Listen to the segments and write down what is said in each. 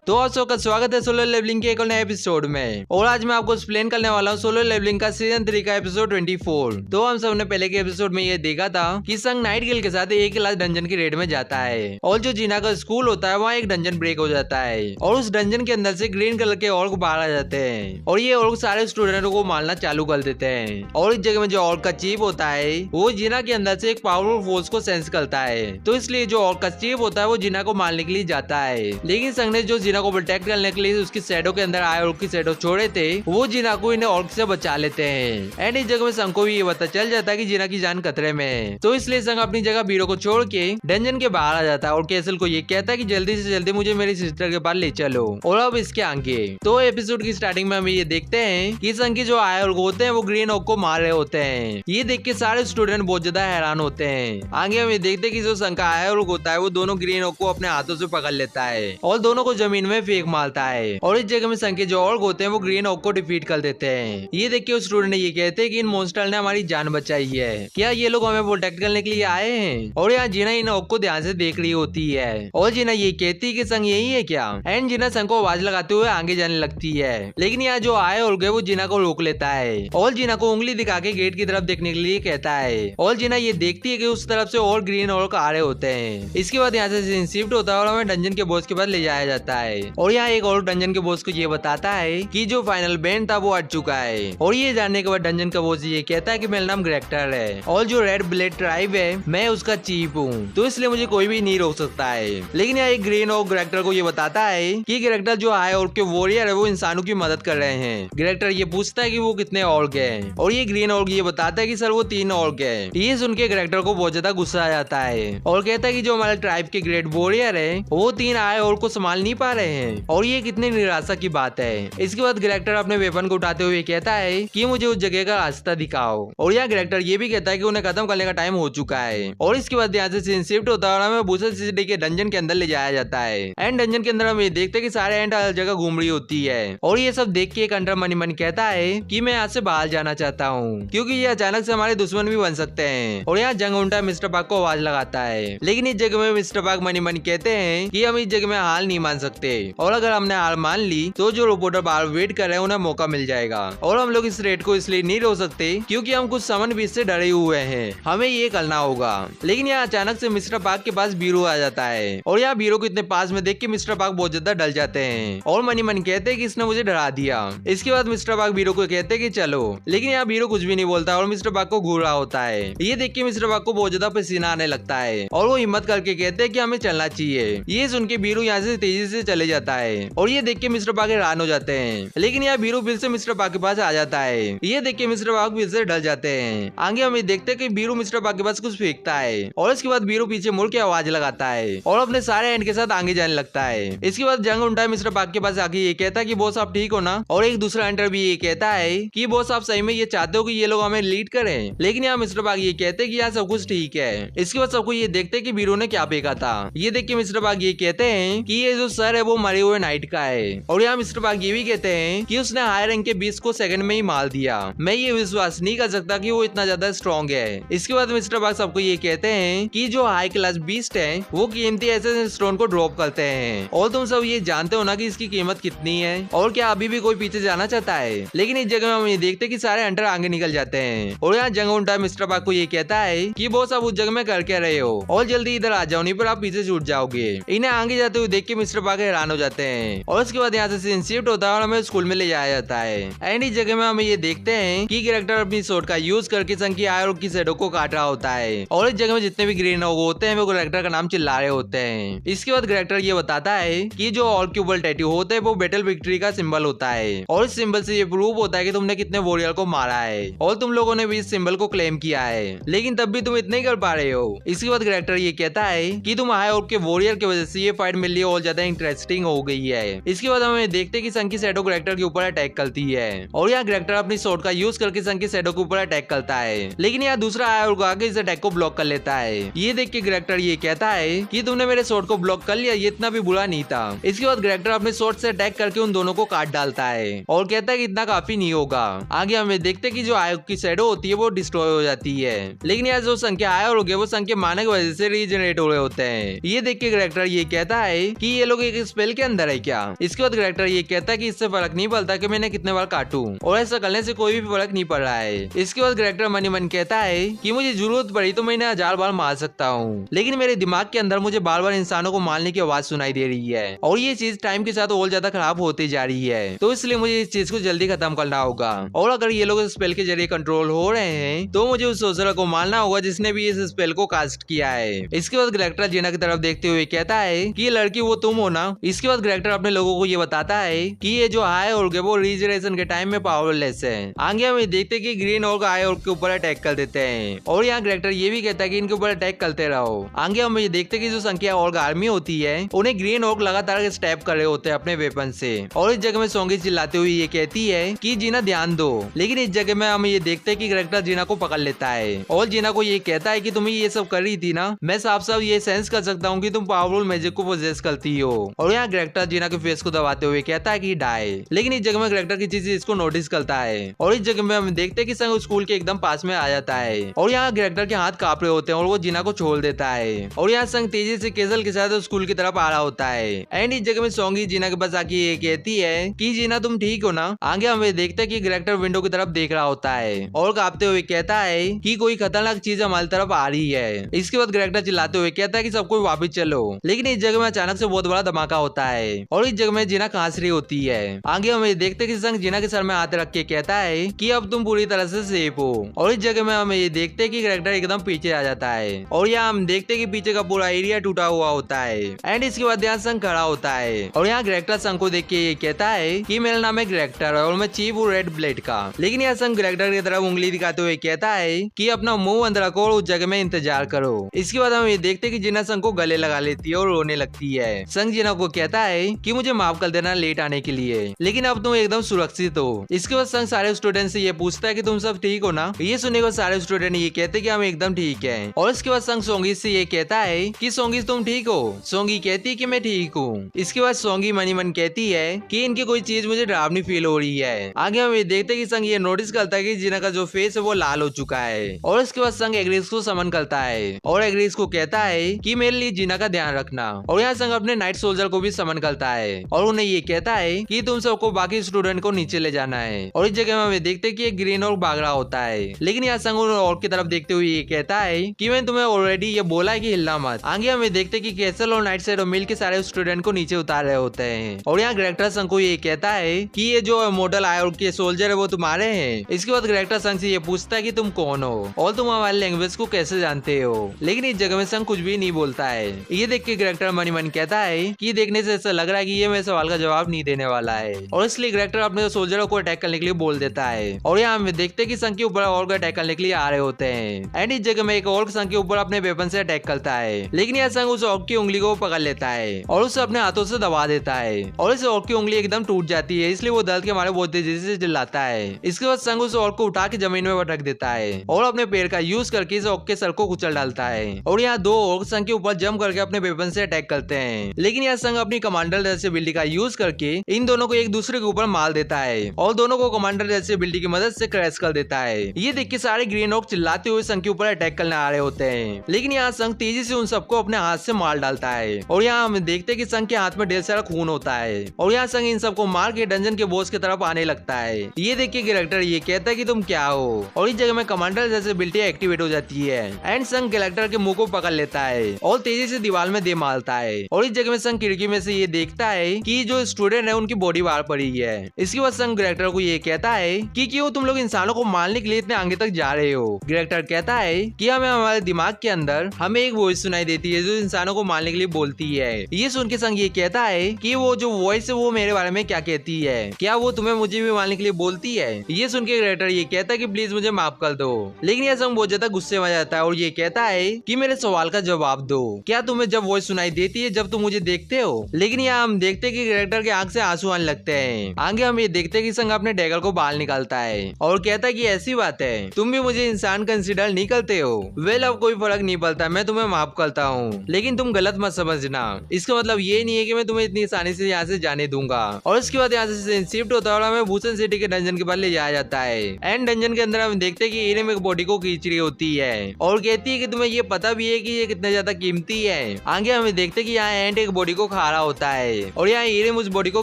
तो आप सबका स्वागत है सोलो लेवलिंग के एक और नए एपिसोड में। और आज मैं आपको एक्सप्लेन करने वाला हूँ सोलो लेवलिंग का सीजन 3 का एपिसोड 24। तो हम सब ने पहले के एपिसोड में ये देखा था कि संग नाइट गिल के साथ एक क्लास डंजन की रेड में जाता है और जो जीना का स्कूल होता है वहाँ एक डंजन ब्रेक हो जाता है और उस डंजन के अंदर से ग्रीन कलर के ऑर्क बाहर आ जाते हैं और ये ऑर्क सारे स्टूडेंटों को मारना चालू कर देते हैं। और इस जगह में जो ऑर्क का चीफ होता है वो जीना के अंदर से एक पावरफुल फोर्स को सेंस करता है, तो इसलिए जो ऑर्क का चीफ होता है वो जीना को मारने के लिए जाता है। लेकिन संग ने जो जीना को प्रोटेक्ट करने के लिए उसकी शैडो के अंदर आए ऑर्क की शैडो छोड़े थे, वो जीना को इन्हें ऑर्क से बचा लेते हैं। एंड इस जगह में संग को भी ये पता चल जाता है कि जीना की जान खतरे में है, तो इसलिए संग अपनी जगह बीरो को छोड़ के डंजन के बाहर आ जाता है और कैसल को ये कहता है कि जल्दी से जल्दी मुझे मेरी सिस्टर के पास ले चलो। और अब इसके आगे तो एपिसोड की स्टार्टिंग में हम ये देखते हैं कि संग के जो आए ऑर्क होते हैं वो ग्रीन ऑर्क को मार रहे होते हैं। ये देख के सारे स्टूडेंट बहुत ज्यादा हैरान होते हैं। आगे हम ये देखते हैं कि जो संग का आए ऑर्क होता है वो दोनों ग्रीन ऑर्क को अपने हाथों से पकड़ लेता है और दोनों को जमीन में फेंक मारता है। और इस जगह में संग के जो ऑर्क होते हैं वो ग्रीन ऑर्क को डिफीट कर देते हैं। ये देख के उस स्टूडेंट ये कहते हैं कि इन मॉन्स्टर ने हमारी जान बचाई है, क्या ये लोग हमें प्रोटेक्ट करने के लिए आए हैं। और यहाँ जीना इन ऑर्क को ध्यान से देख रही होती है और जीना ये कहती है कि संग यही है क्या। एंड जीना संग को आवाज लगाते हुए आगे जाने लगती है, लेकिन यहाँ जो आए ऑर्क है वो जीना को रोक लेता है और जीना को उंगली दिखा के गेट की तरफ देखने के लिए कहता है। और जीना ये देखती है कि उस तरफ से और ग्रीन ऑर्क आ रहे होते हैं। इसके बाद यहाँ से सीन शिफ्ट होता है और हमें डंजन के बॉस के पास ले जाया जाता है और यहाँ एक और डंजन के बॉस को ये बताता है कि जो फाइनल बैंड था वो आ चुका है। और ये जानने के बाद डंजन का बॉस ये कहता है कि मेरा नाम ग्रेक्टर है और जो रेड ब्लेड ट्राइब है मैं उसका चीफ हूँ, तो इसलिए मुझे कोई भी नहीं रोक सकता है। लेकिन यहाँ एक ग्रीन ऑर्क ग्रेक्टर को ये बताता है कि ग्रेक्टर जो आए ऑर्क के वॉरियर है वो इंसानों की मदद कर रहे हैं। ग्रेक्टर ये पूछता है कि वो कितने ऑर्क हैं और ये ग्रीन ऑर्क ये बताता है कि सर वो 3 ऑर्क है। ये सुन के ग्रेक्टर को बहुत ज्यादा गुस्सा आ जाता है और कहता है कि जो हमारे ट्राइब के ग्रेट वॉरियर है वो 3 आए ऑर्क को संभाल नहीं पा रहे हैं और ये कितनी निराशा की बात है। इसके बाद ग्रेक्टर अपने वेपन को उठाते हुए कहता है कि मुझे उस जगह का रास्ता दिखाओ। और यहाँ ग्रेक्टर ये भी कहता है कि उन्हें खत्म करने का टाइम हो चुका है। और इसके बाद यहाँ से सीन शिफ्ट होता है और हमें बूसर सिटी के डंजन के अंदर ले जाया जाता है। एंड डंजन के अंदर हम ये देखते हैं कि सारे एंड हर जगह घूम रही होती है और ये सब देख के एक अंडर मनी मन कहता है कि मैं यहाँ से बाहर जाना चाहता हूँ, क्योंकि ये अचानक से हमारे दुश्मन भी बन सकते हैं। और यहाँ जंग उल्टा मिस्टर पार्क को आवाज लगाता है, लेकिन इस जगह में मिस्टर पार्क मनी मन कहते हैं कि हम इस जगह में हार नहीं मान सकते और अगर हमने हार मान ली तो जो रिपोर्टर बाहर वेट कर रहे हैं उन्हें मौका मिल जाएगा। और हम लोग इस रेड को इसलिए नहीं रोक सकते क्योंकि हम कुछ समन बीच से डरे हुए हैं, हमें ये करना होगा। लेकिन यहाँ अचानक से मिस्टर पार्क के पास बीरो आ जाता है और यहाँ बीरो को इतने पास में देख के मिस्टर पार्क बहुत ज्यादा डर जाते हैं और मनी मन कहते हैं कि इसने मुझे डरा दिया। इसके बाद मिस्टर पार्क बीरो को कहते हैं कि चलो, लेकिन यहाँ बीरो कुछ भी नहीं बोलता और मिस्टर पार्क को घूर रहा होता है। ये देख के मिस्टर पार्क को बहुत ज्यादा पसीना आने लगता है और वो हिम्मत करके कहते हैं कि हमें चलना चाहिए। ये सुन के बीरो यहाँ से तेजी से चले जाता है और ये देख के मिस्टर पार्क हैरान हो जाते हैं। लेकिन यहाँ बीरो फिर से मिस्टर पार्क के पास आ जाता है। ये देख के मिस्टर पार्क फिर से डर जाते हैं। आगे हम ये देखते हैं कि बीरो मिस्टर पार्क के पास कुछ फेंकता है और इसके बाद बीरो पीछे मुड़ के आवाज लगाता है और अपने सारे एंड के साथ आगे जाने लगता है। इसके बाद जंग उल्टा मिस्टर पार्क के पास आके ये कहता है कि बॉस आप ठीक हो ना। और एक दूसरा एंटर भी ये कहता है कि बॉस आप सही में ये चाहते हो कि ये लोग हमें लीड करें। लेकिन यहाँ मिस्टर पार्क ये कहते हैं कि यहाँ सब कुछ ठीक है। इसके बाद सबको ये देखते हैं कि बीरो ने क्या फेंका था। ये देख के मिस्टर पार्क ये कहते हैं कि ये जो सर है वो मरे हुए नाइट का है। और यहाँ मिस्टर पार्क ये भी कहते हैं कि उसने हाई रैंक के 20 को सेकंड में ही मार दिया। मैं ये विश्वास नहीं कर सकता कि वो इतना ज्यादा स्ट्रॉन्ग है। इसके बाद मिस्टर पार्क सबको ये कहते हैं कि जो हाई क्लास बीस्ट है वो कीमती ऐसे स्टोन को ड्रॉप करते हैं और तुम सब ये जानते हो ना कि इसकी कीमत कितनी है और क्या अभी भी कोई पीछे जाना चाहता है। लेकिन इस जगह में हम ये देखते हैं कि सारे हंटर आगे निकल जाते हैं और यहाँ जंग उल्टा मिस्टर पार्क को ये कहता है कि बॉस आप उस जगह में कर क्या रहे हो और जल्दी इधर आ जाओ, नहीं पर आप पीछे छूट जाओगे। इन्हें आगे जाते हुए देख के मिस्टर पार्क हैरान हो जाते हैं और उसके बाद यहाँ से सीन शिफ्ट होता है और हमें स्कूल में ले जाया जाता है। एंड इस जगह में हमें ये देखते हैं कि कैरेक्टर अपनी स्वॉर्ड का यूज करके संग की आय और की शैडो को काट रहा होता है और इस जगह में जितने भी ग्रीन होते हैं वो कैरेक्टर का नाम चिल्ला रहे होते हैं। इसके बाद कैरेक्टर ये बताता है कि जो ऑर्क के ऊपर टैटू होते हैं वो बैटल विक्ट्री का सिंबल होता है और इस सिंबल से ये प्रूव होता है कि तुमने कितने वॉरियर को मारा है और तुम लोगों ने भी इस सिंबल को क्लेम किया है, लेकिन तब भी तुम इतने ही कर पा रहे हो। इसके बाद कैरेक्टर ये कहता है कि तुम आए ऑर्क के वॉरियर की वजह से ये फाइट मिल रही है और ज्यादा इंटरेस्टिंग एग्जिस्टिंग हो गई है। इसके बाद हमें देखते कि संग की शैडो कैरेक्टर के ऊपर अटैक करती है और यहाँ कैरेक्टर अपनी स्वॉर्ड का यूज करके संग की शैडो के ऊपर अटैक करता है, लेकिन यहाँ दूसरा आया और आगे इस अटैक को ब्लॉक कर लेता है। ये देख के कैरेक्टर ये कहता है कि तुमने मेरे स्वॉर्ड को ब्लॉक कर लिया, ये इतना भी बुरा नहीं था। इसके बाद कैरेक्टर अपने स्वॉर्ड से अटैक करके उन दोनों को काट डालता है और कहता है कि इतना काफी नहीं होगा। आगे हमें देखते कि जो आयोग की शैडो होती है वो डिस्ट्रॉय हो जाती है, लेकिन यहाँ जो संख्या आया और वो संख्या मारने की वजह से रीजनरेट हो रहे होते हैं। ये देख के कैरेक्टर ये कहता है कि ये लोग एक स्पेल के अंदर है क्या। इसके बाद कैरेक्टर ये कहता है कि इससे फर्क नहीं पड़ता कि मैंने कितने बार काटूं और ऐसा करने से कोई भी फर्क नहीं पड़ रहा है। इसके बाद कैरेक्टर मन ही मन कहता है कि मुझे जरूरत पड़ी तो मैं इन्हें 1000 बार मार सकता हूँ, लेकिन मेरे दिमाग के अंदर मुझे बार बार इंसानों को मारने की आवाज सुनाई दे रही है और ये चीज टाइम के साथ और ज्यादा खराब होती जा रही है, तो इसलिए मुझे इस चीज को जल्दी खत्म करना होगा। और अगर ये लोग स्पेल के जरिए कंट्रोल हो रहे हैं तो मुझे उस सोल्जर को मारना होगा जिसने भी इस स्पेल को कास्ट किया है। इसके बाद कैरेक्टर जीना की तरफ देखते हुए कहता है कि ये लड़की वो तुम हो ना। इसके बाद कैरेक्टर अपने लोगों को ये बताता है कि ये जो हाई ऑर्ग है वो रीजनरेशन के टाइम में पावरलेस है। आगे हम देखते कि ग्रीन ऑर्ग हाई ऑर्ग के ऊपर अटैक कर देते हैं और यहाँ कैरेक्टर ये भी कहता है कि इनके ऊपर अटैक करते रहो। आगे हम ये देखते कि जो संख्या ऑर्ग आर्मी होती है उन्हें ग्रीन ऑर्ग लगातार स्टैप कर रहे होते हैं अपने वेपन से और इस जगह में सोंगी चिल्लाते हुए ये कहती है कि जीना ध्यान दो, लेकिन इस जगह में हम ये देखते हैं कि कैरेक्टर जीना को पकड़ लेता है और जीना को ये कहता है कि तुम ये सब कर रही थी ना, मैं साफ साफ ये सेंस कर सकता हूँ कि तुम पावरफुल मैजिक को पोजेस करती हो। और यहाँ कैरेक्टर जीना के फेस को दबाते हुए कहता है कि डाई, लेकिन इस जगह में कैरेक्टर की चीज इसको नोटिस करता है और इस जगह में हम देखते हैं कि संग स्कूल के एकदम पास में आ जाता है और यहाँ कैरेक्टर के हाथ कांप रहे होते हैं और वो जीना को छोड़ देता है और यहाँ संग तेजी से केजल के साथ स्कूल की तरफ आ रहा होता है। एंड इस जगह में सोंगी जीना के पास आके ये कहती है कि जीना तुम ठीक हो ना। आगे हमें देखते हैं कि कैरेक्टर विंडो की तरफ देख रहा होता है और कांपते हुए कहता है कि कोई खतरनाक चीज हमारी तरफ आ रही है। इसके बाद कैरेक्टर चिल्लाते हुए कहता है कि सबको वापस चलो, लेकिन इस जगह में अचानक से बहुत बड़ा धमाका होता है और इस जगह में जीना खांस रही होती है। आगे हमें देखते हैं कि संग जीना के सर में हाथ रख के कहता है कि अब तुम पूरी तरह से सेफ हो और इस जगह में हमें ये देखते हैं कि कैरेक्टर एकदम पीछे आ जाता है और यहाँ हम देखते हैं कि पीछे का पूरा एरिया टूटा हुआ होता है। एंड इसके बाद यहाँ संग खड़ा होता है और यहाँ कैरेक्टर संग को देख के ये कहता है कि मेरा नाम है कैरेक्टर और मैं चीफ हूँ रेड ब्लेड का, लेकिन यहाँ संग कैरेक्टर की तरफ उंगली दिखाते हुए कहता है कि अपना मुंह अंदर रखो और उस जगह में इंतजार करो। इसके बाद हम ये देखते हैं कि जीना संग को गले लगा लेती है और रोने लगती है। संग जीना को कहता है कि मुझे माफ कर देना लेट आने के लिए, लेकिन अब तुम एकदम सुरक्षित हो। इसके बाद संग सारे स्टूडेंट से ये पूछता है कि तुम सब ठीक हो ना। ये सुनने के बाद सारे स्टूडेंट ये कहते हैं कि हम एकदम ठीक है और इसके बाद संग सोंगी से ये कहता है कि सोंगी तुम ठीक हो। सोंगी कहती है कि मैं ठीक हूँ। इसके बाद सोंगी मनी मन कहती है कि इनकी कोई चीज मुझे डरावनी फील हो रही है। आगे हम ये देखते हैं कि संग ये नोटिस करता है कि जीना का जो फेस है वो लाल हो चुका है और इसके बाद संग एग्रीस को समन करता है और एग्रीस को कहता है कि मेरे लिए जीना का ध्यान रखना। और यहाँ संग अपने नाइट सोल्जर को भी समन करता है और उन्हें ये कहता है कि तुम सबको बाकी स्टूडेंट को नीचे ले जाना है। और इस जगह में हमें देखते हैं कि एक ग्रीन और भाग रहा होता है, लेकिन यहाँ संग और की तरफ देखते हुए ये कहता है कि मैंने तुम्हें ऑलरेडी ये बोला है कि हिलना मत। आगे हमें देखते हैं कि कैसल और नाइट शैडो मिल के सारे स्टूडेंट को नीचे उतार रहे होते हैं और यहाँ कैरेक्टर संग को ये कहता है कि ये जो मॉडल आया के सोल्जर है वो तुम्हारे हैं। इसके बाद कैरेक्टर संग से ये पूछता है कि तुम कौन हो और तुम हमारी लैंग्वेज को कैसे जानते हो, लेकिन इस जगह में संग कुछ भी नहीं बोलता है। ये देख के कैरेक्टर मनी मन कहता है कि देखने से ऐसा लग रहा है कि ये मेरे सवाल का जवाब नहीं देने वाला है और इसलिए कैरेक्टर अपने सोल्जरों को अटैक करने के लिए बोल देता है। और यहाँ हम देखते हैं कि संग के ऊपर और अटैक करने के लिए आ रहे होते हैं एंड इस जगह में एक और संग के ऊपर अपने वेपन से अटैक करता है, लेकिन यह संग उस ऑर्क की उंगली को पकड़ लेता है और उसे अपने हाथों से दबा देता है और इस ऑर्क की उंगली एकदम टूट जाती है, इसलिए वो दर्द के मारे बहुत तेजी से चिल्लाता है। इसके बाद संग उस ऑर्क को उठा के जमीन में पटक देता है और अपने पैर का यूज करके इस ऑर्क के सर को कुचल डालता है और यहाँ दो ऑर्क संग के ऊपर जंप करके अपने वेपन से अटैक करते हैं, लेकिन यह संग अपनी कमांडर जैसे बिल्डी का यूज करके इन दोनों को एक दूसरे के ऊपर मार देता है और दोनों को कमांडर जैसे बिल्डी की मदद से क्रैश कर देता है। ये देख के सारे ग्रीन ऑर्क चिल्लाते हुए संग के ऊपर अटैक करने आ रहे होते हैं, लेकिन यहाँ संग तेजी से उन सबको अपने हाथ से मार डालता है और यहाँ हम देखते हैं कि संग के हाथ में ढेर सारा खून होता है और यहाँ संग इन सबको मार के डंजन के बॉस की तरफ आने लगता है। ये देख के कैरेक्टर ये कहता है कि तुम क्या हो और इस जगह में कमांडर जैसे एबिलिटी एक्टिवेट हो जाती है एंड संग कैरेक्टर के मुंह को पकड़ लेता है और तेजी से दीवार में दे मारता है और इस जगह में संग खिड़की में से ये देखता है कि जो स्टूडेंट है उनकी बॉडी बाहर पड़ी है। इसके बाद संग कैरेक्टर को ये कहता है कि क्यों तुम लोग इंसानों को मारने के लिए इतने आगे तक जा रहे हो। कैरेक्टर कहता है कि हमें हमारे दिमाग के अंदर हमें एक वॉइस सुनाई देती है जो इंसानों को मारने के लिए बोलती है। ये सुन के संग ये कहता है कि वो जो वॉइस है वो मेरे बारे में क्या कहती है, क्या वो तुम्हें मुझे भी मारने के लिए बोलती है। ये सुन के कैरेक्टर ये कहता है कि प्लीज मुझे माफ कर दो, लेकिन यह संग बहुत ज्यादा गुस्से में जाता है और ये कहता है कि मेरे सवाल का जवाब दो, क्या तुम्हें जब वॉइस सुनाई देती है जब तुम मुझे देखते हो। लेकिन यहाँ हम देखते हैं कि कैरेक्टर के आंख से आंसू आने लगते हैं। आगे हम ये देखते हैं कि संग अपने डैगर को बाहर निकालता है और कहता है कि ऐसी बात है, तुम भी मुझे इंसान कंसिडर नहीं करते हो। वेल, अब कोई फर्क नहीं पड़ता, मैं तुम्हें माफ करता हूँ, लेकिन तुम गलत मत समझना। इसका मतलब ये नहीं है कि मैं तुम्हें इतनी आसानी से यहाँ से जाने दूंगा। और उसके बाद यहाँ से शिफ्ट होता है और हमें भूषण सिटी के डंजन के पास ले जाया जाता है। एंड डंजन के अंदर हम देखते हैं कि इरेम एक बॉडी को खींच रही होती है और कहती है कि तुम्हें ये पता भी है कि ये कितना ज्यादा कीमती है। आगे हमें देखते हैं कि यहाँ एंड एक बॉडी को खा रहा होता है और यहाँ इरेम उस बॉडी को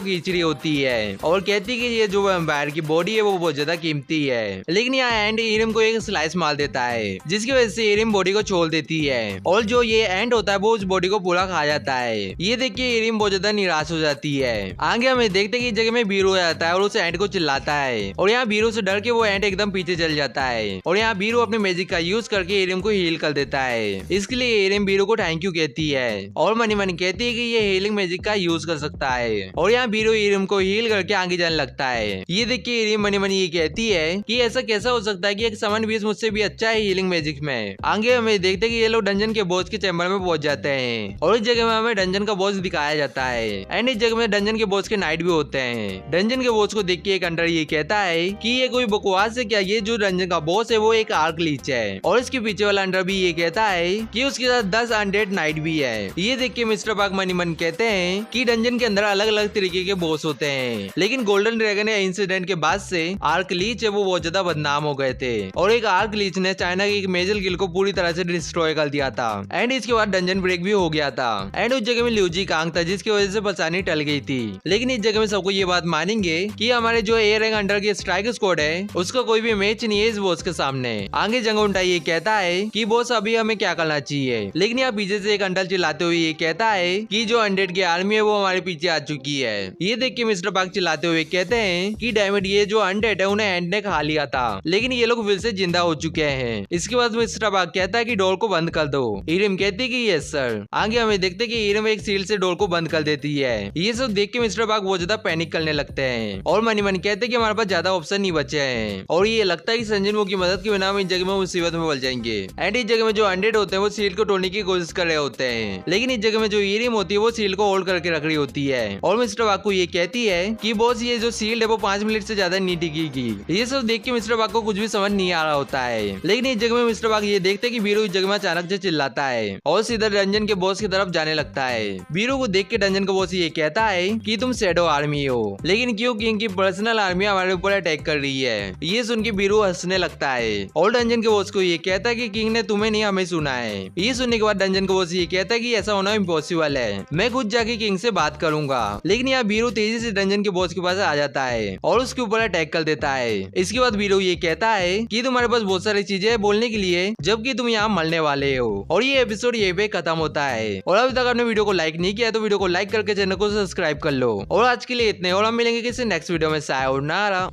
खींच रही होती है और कहती है कि ये जो वैम्पायर की बॉडी है वो बहुत ज्यादा कीमती है। लेकिन यहाँ एंड इरेम को एक स्लाइस मार देता है जिसकी वजह से इरेम बॉडी को छोड़ देती है और जो ये एंड होता है वो उस बॉडी को पूरा खा जाता है। ये देख के इरेम बहुत ज्यादा निराश हो जाती है। आगे हमें देखते हैं कि जगह में बीरू आ जाता है और उस एंड को चिल्लाता है और यहाँ बीरू से डर के वो एंड एकदम पीछे चल जाता है और यहाँ बीरू अपने मैजिक का यूज करके इरेम को हील कर देता है। इसके लिए इरेम बीरू को थैंक यू कहती है और मनी मनी कहती है कि ये हीलिंग मैजिक का यूज कर सकता है और यहाँ बीरू इरेम को हील करके आगे जाने लगता है। ये देख के इरेम मनी मनी ये कहती है कि ऐसा कैसा हो सकता है कि एक समन बीस मुझसे भी अच्छा है हीलिंग मैजिक में। आगे हमें देखते हैं कि ये लोग डंजन के बॉस के चैम्बर में पहुंच जाते हैं और इस जगह में हमें डंजन का बॉस दिखाया जाता है एंड इस जगह में डंजन के बॉस के नाइट भी होते हैं। डंजन के बॉस को देख के एक अंडर ये कहता है कि ये कोई बकवास है क्या, ये जो डंजन का बॉस है वो एक आर्क लीच है। और इसके पीछे वाला अंडर भी ये कहता है कि उसके साथ 10 अनडेड नाइट भी है। ये देख के मिस्टर पार्क मनी मन कहते हैं कि डंजन के अंदर अलग अलग तरीके के बॉस होते हैं, लेकिन गोल्डन ड्रैगन इंसिडेंट के बाद से आर्क लीच है वो बहुत ज्यादा बदनाम हो गए थे और एक आर्क लीच ने चाइना की एक मेजर गिल को पूरी तरह से डिस्ट्रॉय कर दिया था एंड इसके बाद डंजन ब्रेक भी हो गया था एंड उस जगह में ल्यूजी कांग था जिसकी वजह से परेशानी टल गई थी। लेकिन इस जगह में सबको ये बात मानेंगे कि हमारे जो ए रैंक अंडर के स्ट्राइक स्क्वाड है उसका कोई भी मैच नहीं है इस बॉस के सामने। आगे जंगुंटा ये कहता है कि बॉस अभी हमें क्या करना चाहिए, लेकिन यहाँ पीछे से एक अंडर चिल्लाते हुए ये कहता है कि जो अनडेड की आर्मी है वो हमारे पीछे आ चुकी है। ये देख के मिस्टर पार्क चिल्लाते हुए कहते हैं कि डैमेट ये जो अनडेड है उन्हें एंड ने खा लिया था, लेकिन ये लोग फिर से जिंदा हो चुके हैं। इसके बाद मिस्टर पार्क कहता है कि डोर को बंद कर दो। इरम कहती है कि यस सर। आगे हमें देखते हैं कि इरम एक सील से डोर को बंद कर देती है। ये सब देख के मिस्टर पार्क बहुत ज्यादा पैनिक करने लगते हैं और मनी मन कहते हैं कि हमारे पास ज्यादा ऑप्शन नहीं बचे हैं और ये लगता है कि संजन वो की मदद के बिना हम इस जगह में मुसीबत में पड़ जाएंगे। एंड इस जगह में जो अनडेड होते हैं वो सील को तोड़ने की कोशिश कर रहे होते हैं, लेकिन इस जगह में जो इरम होती है वो सील को होल्ड करके रख रही होती है और मिस्टर पार्क को ये कहती है कि बॉस ये जो सील्ड है वो 5 मिनट से ज्यादा नहीं टिकेगी। ये सब देख के मिस्टर पार्क को कुछ भी समझ नहीं आ रहा होता है, लेकिन इस जगह में मिस्टर पार्क ये देखते हैं कि बीरू इस जगह में अचानक से चिल्लाता है और सीधा डंजन के बॉस की तरफ जाने लगता है। बीरू को देख के डंजन का बॉस ये कहता है कि तुम शैडो आर्मी हो, लेकिन क्यों किंग की पर्सनल आर्मी हमारे ऊपर अटैक कर रही है। ये सुन के बीरू हंसने लगता है और डंजन के बॉस को ये कहता है कि किंग ने तुम्हें नहीं हमें सुना है। ये सुनने के बाद डंजन का बॉस ये कहता है कि ऐसा होना इम्पॉसिबल है, मैं खुद जाके किंग से बात करूंगा। लेकिन यहाँ बीरू तेजी से डंजन के बॉस के पास आ जाता है और उसके ऊपर अटैक कर देता है। इसके बाद बीरू ये कहता है कि तुम्हारे पास बहुत सारी चीजें हैं बोलने के लिए, जबकि तुम यहाँ मरने वाले हो। और ये एपिसोड यहीं पे खत्म होता है। और अभी तक आपने वीडियो को लाइक नहीं किया तो वीडियो को लाइक करके चैनल को सब्सक्राइब कर लो। और आज के लिए इतने, और हम मिलेंगे किसी नेक्स्ट वीडियो में। सायोनारा।